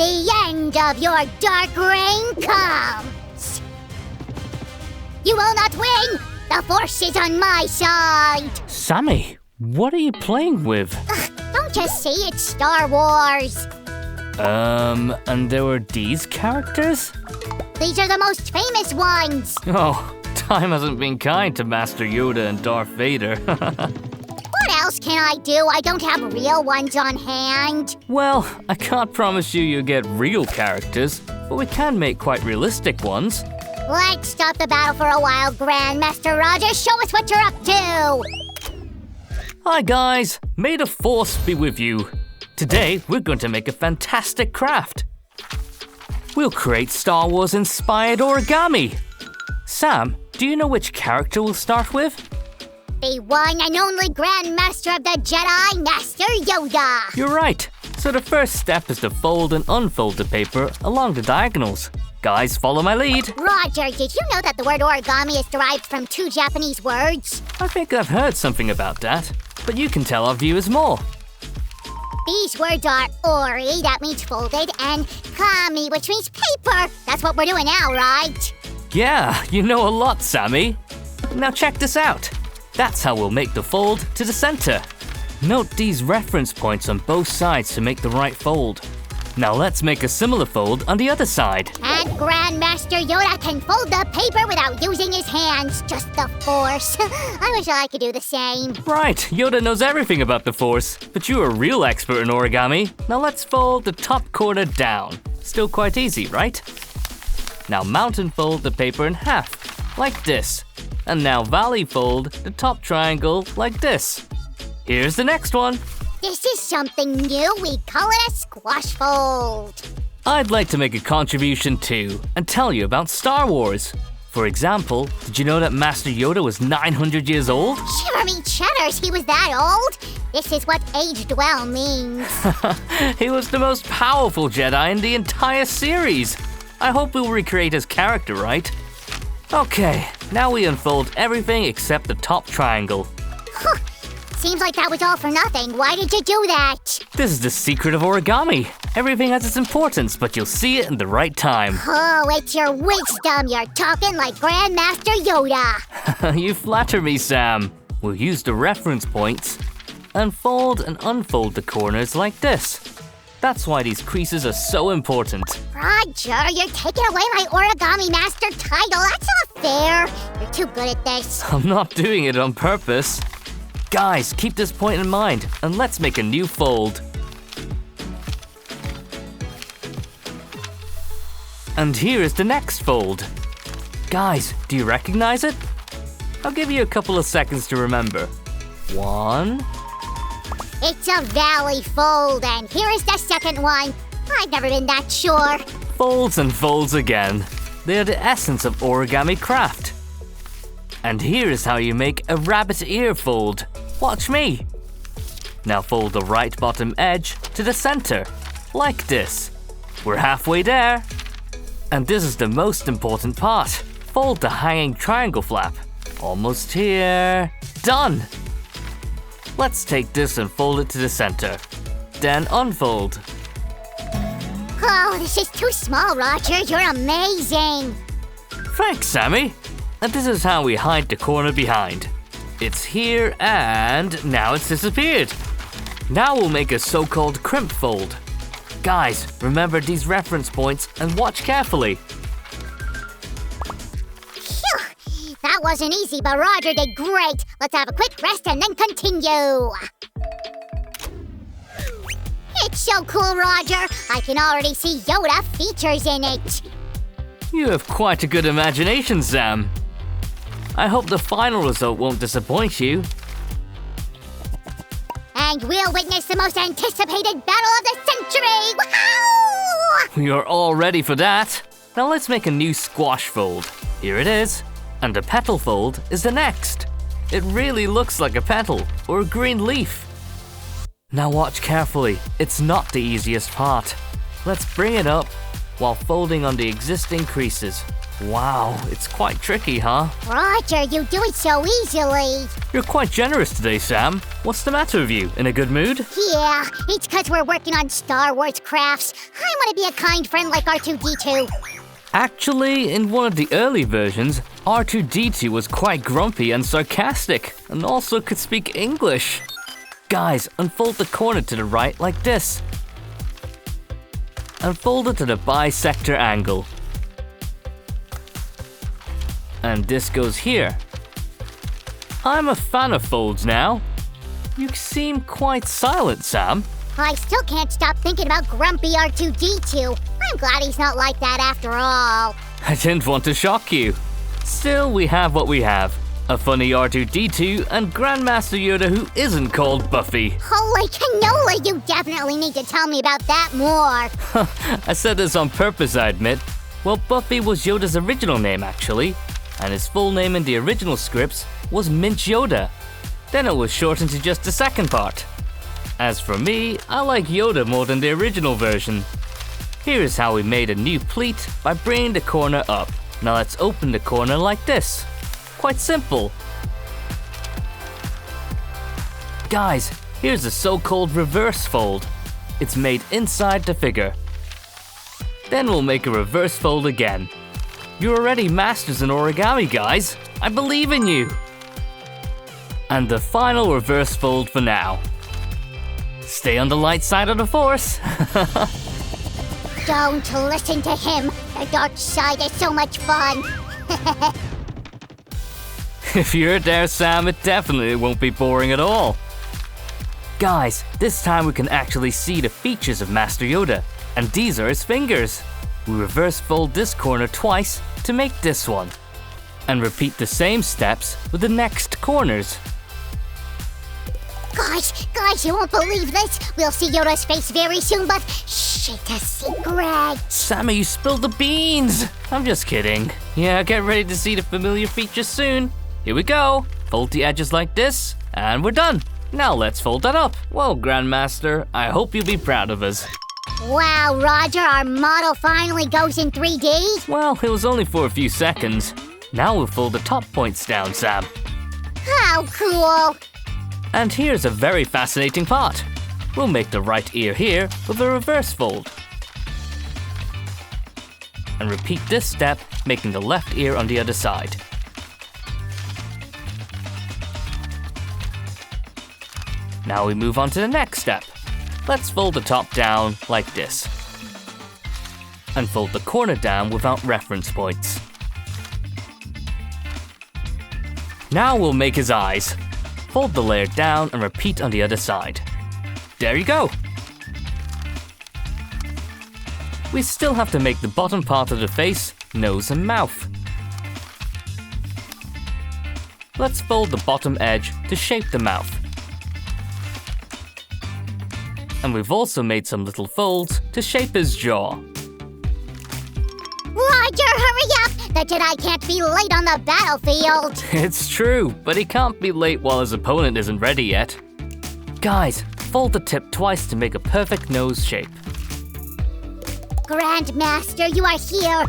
The end of your dark reign comes. You will not win! The Force is on my side! Sammy, what are you playing with? Don't you see it's Star Wars? And there were these characters? These are the most famous ones! Oh, time hasn't been kind to Master Yoda and Darth Vader. What else can I do? I don't have real ones on hand. Well, I can't promise you'll get real characters, but we can make quite realistic ones. Let's stop the battle for a while, Grandmaster Roger. Show us what you're up to! Hi guys, may the Force be with you. Today, we're going to make a fantastic craft. We'll create Star Wars inspired origami. Sam, do you know which character we'll start with? The one and only Grandmaster of the Jedi, Master Yoda! You're right. So the first step is to fold and unfold the paper along the diagonals. Guys, follow my lead. Roger, did you know that the word origami is derived from 2 Japanese words? I think I've heard something about that, but you can tell our viewers more. These words are ori, that means folded, and kami, which means paper. That's what we're doing now, right? Yeah, you know a lot, Sammy. Now check this out. That's how we'll make the fold to the center. Note these reference points on both sides to make the right fold. Now let's make a similar fold on the other side. And Grandmaster Yoda can fold the paper without using his hands, just the Force. I wish I could do the same. Right, Yoda knows everything about the Force, but you're a real expert in origami. Now let's fold the top corner down. Still quite easy, right? Now mount and fold the paper in half, like this. And now valley fold the top triangle like this. Here's the next one. This is something new. We call it a squash fold. I'd like to make a contribution too and tell you about Star Wars. For example, did you know that Master Yoda was 900 years old? Shiver me cheddars, he was that old? This is what aged well means. He was the most powerful Jedi in the entire series. I hope we'll recreate his character, right? Okay, now we unfold everything except the top triangle. Seems like that was all for nothing. Why did you do that? This is the secret of origami. Everything has its importance, but you'll see it in the right time. Oh, it's your wisdom. You're talking like Grandmaster Yoda. You flatter me, Sam. We'll use the reference points and fold and unfold the corners like this. That's why these creases are so important. Roger, you're taking away my origami master title. That's not fair. You're too good at this. I'm not doing it on purpose. Guys, keep this point in mind, and let's make a new fold. And here is the next fold. Guys, do you recognize it? I'll give you a couple of seconds to remember. 1. It's a valley fold, and here is the second one. I've never been that sure. Folds and folds again. They're the essence of origami craft. And here is how you make a rabbit ear fold. Watch me. Now fold the right bottom edge to the center, like this. We're halfway there. And this is the most important part. Fold the hanging triangle flap. Almost here. Done. Let's take this and fold it to the center. Then unfold. Oh, this is too small, Roger. You're amazing. Thanks, Sammy. And this is how we hide the corner behind. It's here and now it's disappeared. Now we'll make a so-called crimp fold. Guys, remember these reference points and watch carefully. Phew, that wasn't easy, but Roger did great. Let's have a quick rest and then continue. It's so cool, Roger. I can already see Yoda features in it. You have quite a good imagination, Sam. I hope the final result won't disappoint you. And we'll witness the most anticipated battle of the century! Woohoo! You're all ready for that. Now let's make a new squash fold. Here it is. And the petal fold is the next. It really looks like a petal or a green leaf. Now watch carefully. It's not the easiest part. Let's bring it up while folding on the existing creases. Wow, it's quite tricky, huh? Roger, you do it so easily. You're quite generous today, Sam. What's the matter with you? In a good mood? Yeah, it's 'cause we're working on Star Wars crafts. I want to be a kind friend like R2-D2. Actually, in one of the early versions, R2-D2 was quite grumpy and sarcastic, and also could speak English. Guys, unfold the corner to the right like this. And fold it to the bisector angle. And this goes here. I'm a fan of folds now. You seem quite silent, Sam. I still can't stop thinking about grumpy R2-D2. I'm glad he's not like that after all. I didn't want to shock you. Still, we have what we have. A funny R2-D2 and Grandmaster Yoda who isn't called Buffy. Holy canola, you definitely need to tell me about that more. I said this on purpose, I admit. Well, Buffy was Yoda's original name, actually. And his full name in the original scripts was Minch Yoda. Then it was shortened to just the second part. As for me, I like Yoda more than the original version. Here's how we made a new pleat by bringing the corner up. Now let's open the corner like this. Quite simple. Guys, here's a so-called reverse fold. It's made inside the figure. Then we'll make a reverse fold again. You're already masters in origami, guys. I believe in you. And the final reverse fold for now. Stay on the light side of the Force. Don't listen to him. The dark side is so much fun. If you're there, Sam, it definitely won't be boring at all. Guys, this time we can actually see the features of Master Yoda. And these are his fingers. We reverse fold this corner twice to make this one. And repeat the same steps with the next corners. Guys, you won't believe this. We'll see Yoda's face very soon, but shh, it's a secret. Sammy, you spilled the beans. I'm just kidding. Yeah, get ready to see the familiar features soon. Here we go. Fold the edges like this, and we're done. Now let's fold that up. Well, Grandmaster, I hope you'll be proud of us. Wow, Roger, our model finally goes in 3D? Well, it was only for a few seconds. Now we'll fold the top points down, Sam. How cool! And here's a very fascinating part. We'll make the right ear here with a reverse fold. And repeat this step, making the left ear on the other side. Now we move on to the next step. Let's fold the top down like this. And fold the corner down without reference points. Now we'll make his eyes. Fold the layer down and repeat on the other side. There you go. We still have to make the bottom part of the face, nose and mouth. Let's fold the bottom edge to shape the mouth. And we've also made some little folds to shape his jaw. Roger, hurry up! The Jedi can't be late on the battlefield! It's true, but he can't be late while his opponent isn't ready yet. Guys, fold the tip twice to make a perfect nose shape. Grandmaster, you are here!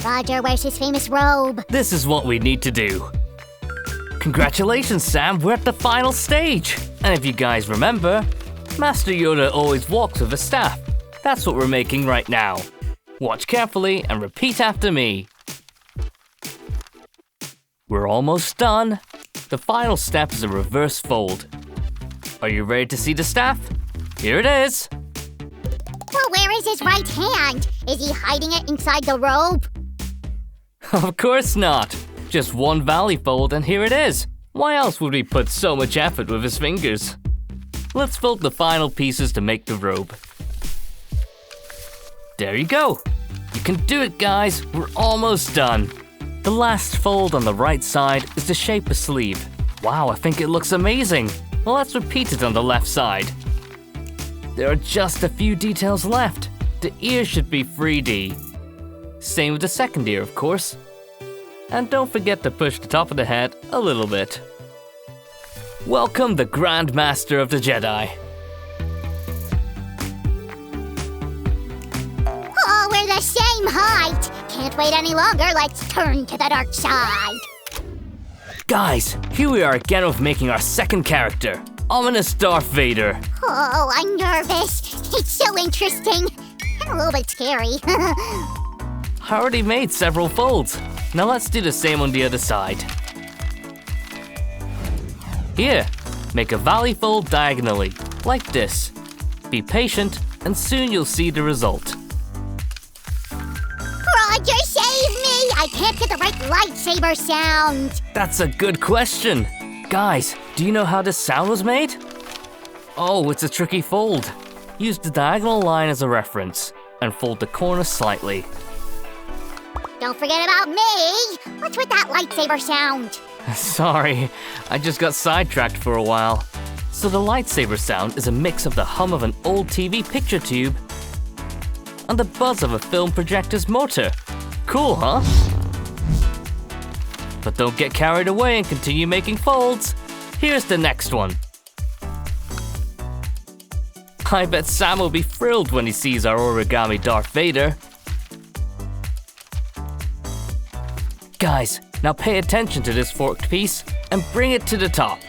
Roger wears his famous robe. This is what we need to do. Congratulations, Sam, we're at the final stage! And if you guys remember, Master Yoda always walks with a staff. That's what we're making right now. Watch carefully and repeat after me. We're almost done. The final step is a reverse fold. Are you ready to see the staff? Here it is. Well, where is his right hand? Is he hiding it inside the robe? Of course not. Just one valley fold and here it is. Why else would we put so much effort with his fingers? Let's fold the final pieces to make the robe. There you go. You can do it, guys. We're almost done. The last fold on the right side is to shape a sleeve. Wow, I think it looks amazing. Well, let's repeat it on the left side. There are just a few details left. The ear should be 3D. Same with the second ear, of course. And don't forget to push the top of the head a little bit. Welcome the Grandmaster of the Jedi. Oh, we're the same height! can't wait any longer. Let's turn to the dark side. Guys, here we are again with making our second character, ominous Darth Vader. Oh, I'm nervous. It's so interesting. And a little bit scary. I already made several folds. Now let's do the same on the other side. Here, make a valley fold diagonally, like this. Be patient, and soon you'll see the result. Roger, save me! I can't get the right lightsaber sound. That's a good question. Guys, do you know how this sound was made? Oh, it's a tricky fold. Use the diagonal line as a reference, and fold the corner slightly. Don't forget about me! What's with that lightsaber sound? Sorry, I just got sidetracked for a while. So the lightsaber sound is a mix of the hum of an old TV picture tube and the buzz of a film projector's motor. Cool, huh? But don't get carried away and continue making folds. Here's the next one. I bet Sam will be thrilled when he sees our origami Darth Vader. Guys, now pay attention to this forked piece and bring it to the top.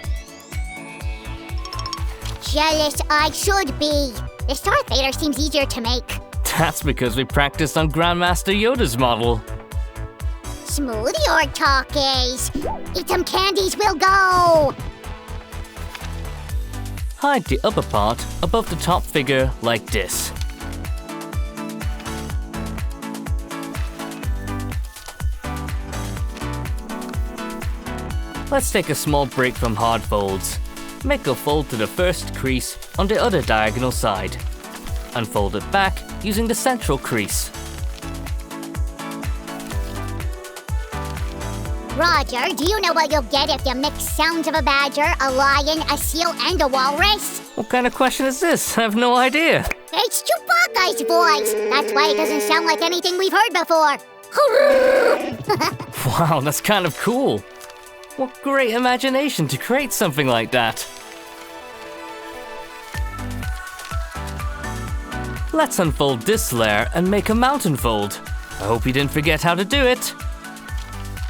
Jealous I should be. This Darth Vader seems easier to make. That's because we practiced on Grandmaster Yoda's model. Smoothie or talkies? Eat some candies, we'll go! Hide the upper part above the top figure like this. Let's take a small break from hard folds. Make a fold to the first crease on the other diagonal side, and fold it back using the central crease. Roger, do you know what you'll get if you mix sounds of a badger, a lion, a seal, and a walrus? What kind of question is this? I have no idea. It's Chewbacca's voice. That's why it doesn't sound like anything we've heard before. Wow, that's kind of cool. What great imagination to create something like that. Let's unfold this layer and make a mountain fold. I hope you didn't forget how to do it.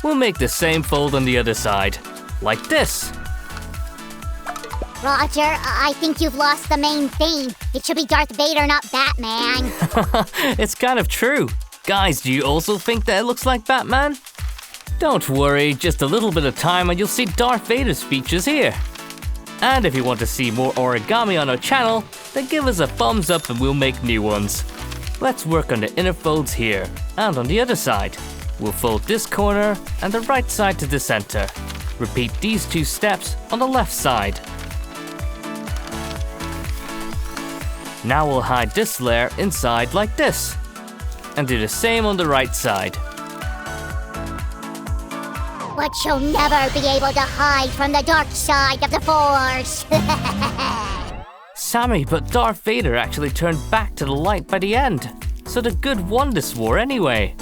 We'll make the same fold on the other side, like this. Roger, I think you've lost the main theme. It should be Darth Vader, not Batman. It's kind of true. Guys, do you also think that it looks like Batman? Don't worry, just a little bit of time and you'll see Darth Vader's features here. And if you want to see more origami on our channel, then give us a thumbs up and we'll make new ones. Let's work on the inner folds here, and on the other side. We'll fold this corner and the right side to the center. Repeat these two steps on the left side. Now we'll hide this layer inside like this. And do the same on the right side. But you'll never be able to hide from the dark side of the Force. Sammy, but Darth Vader actually turned back to the light by the end. So the good won this war anyway.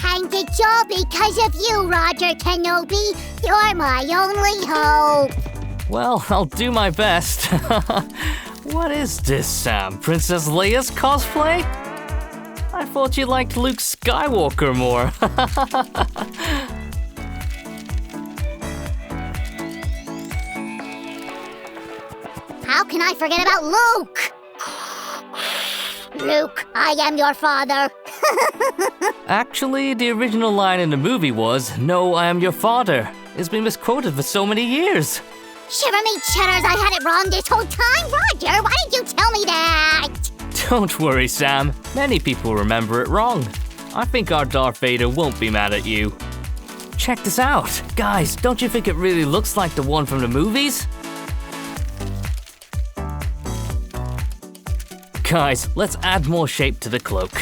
And it's all because of you, Roger Kenobi. You're my only hope. Well, I'll do my best. What is this, Sam? Princess Leia's cosplay? I thought you liked Luke Skywalker more. How can I forget about Luke? Luke, I am your father. Actually, the original line in the movie was, "No, I am your father." It's been misquoted for so many years. Shiver me cheddars, I had it wrong this whole time. Roger, why didn't you tell me that? Don't worry, Sam. Many people remember it wrong. I think our Darth Vader won't be mad at you. Check this out. Guys, don't you think it really looks like the one from the movies? Guys, let's add more shape to the cloak.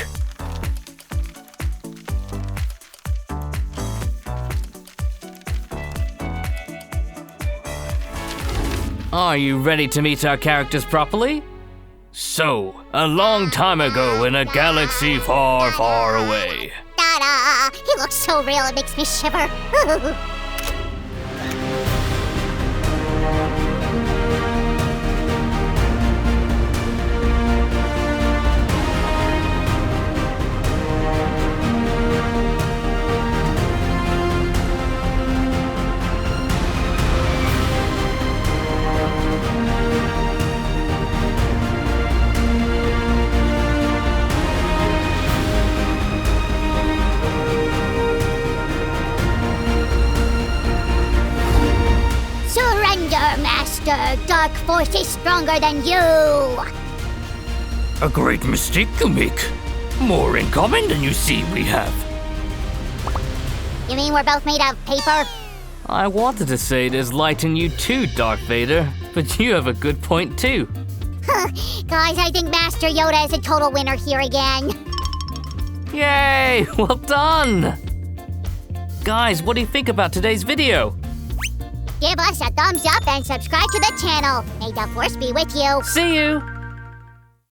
Are you ready to meet our characters properly? So, a long time ago in a galaxy far, far away. Ta-da! He looks so real, it makes me shiver. Master, Dark Force is stronger than you! A great mistake you make. More in common than you see we have. You mean we're both made of paper? I wanted to say there's light in you too, Darth Vader, but you have a good point too. Guys, I think Master Yoda is a total winner here again. Yay! Well done! Guys, what do you think about today's video? Give us a thumbs up and subscribe to the channel. May the Force be with you. See you!